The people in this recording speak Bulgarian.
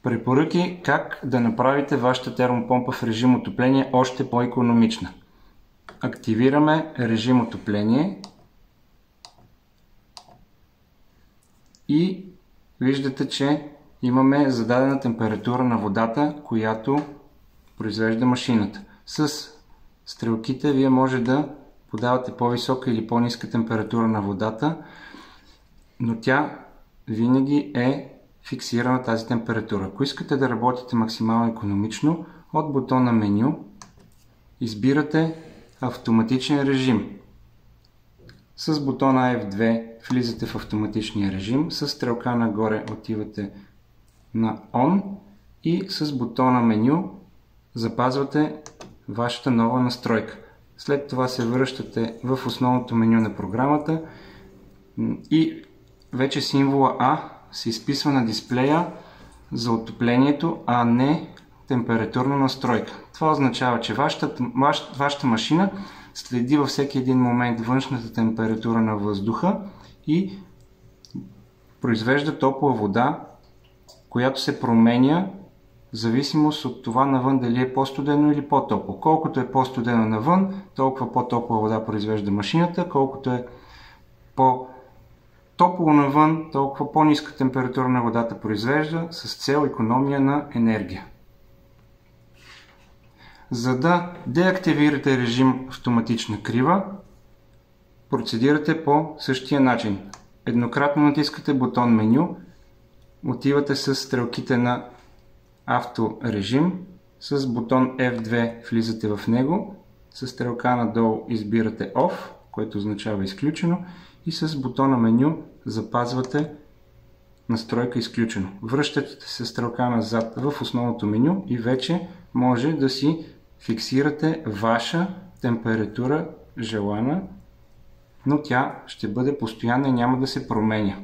Препоръки как да направите вашата термопомпа в режим отопление още по-икономична. Активираме режим отопление и виждате, че имаме зададена температура на водата, която произвежда машината. С стрелките вие може да подавате по-висока или по-ниска температура на водата, но тя винаги е фиксирана тази температура. Ако искате да работите максимално икономично, от бутона меню избирате автоматичен режим. С бутона F2 влизате в автоматичния режим, с стрелка нагоре отивате на On и с бутона меню запазвате вашата нова настройка. След това се връщате в основното меню на програмата и вече символа А се изписва на дисплея за отоплението, а не температурна настройка. Това означава, че вашата машина следи във всеки един момент външната температура на въздуха и произвежда топла вода, която се променя в зависимост от това навън дали е по-студено или по-топло. Колкото е по-студено навън, толкова по-топла вода произвежда машината, колкото е по-топло навън, толкова по-ниска температура на водата произвежда с цел икономия на енергия. За да деактивирате режим автоматична крива, процедирате по същия начин. Еднократно натискате бутон меню, отивате с стрелките на авторежим, с бутон F2 влизате в него, с стрелка надолу избирате OFF, което означава изключено, и с бутона меню запазвате настройка изключено. Връщате се стрелка назад в основното меню и вече може да си фиксирате ваша температура желана, но тя ще бъде постоянна и няма да се променя.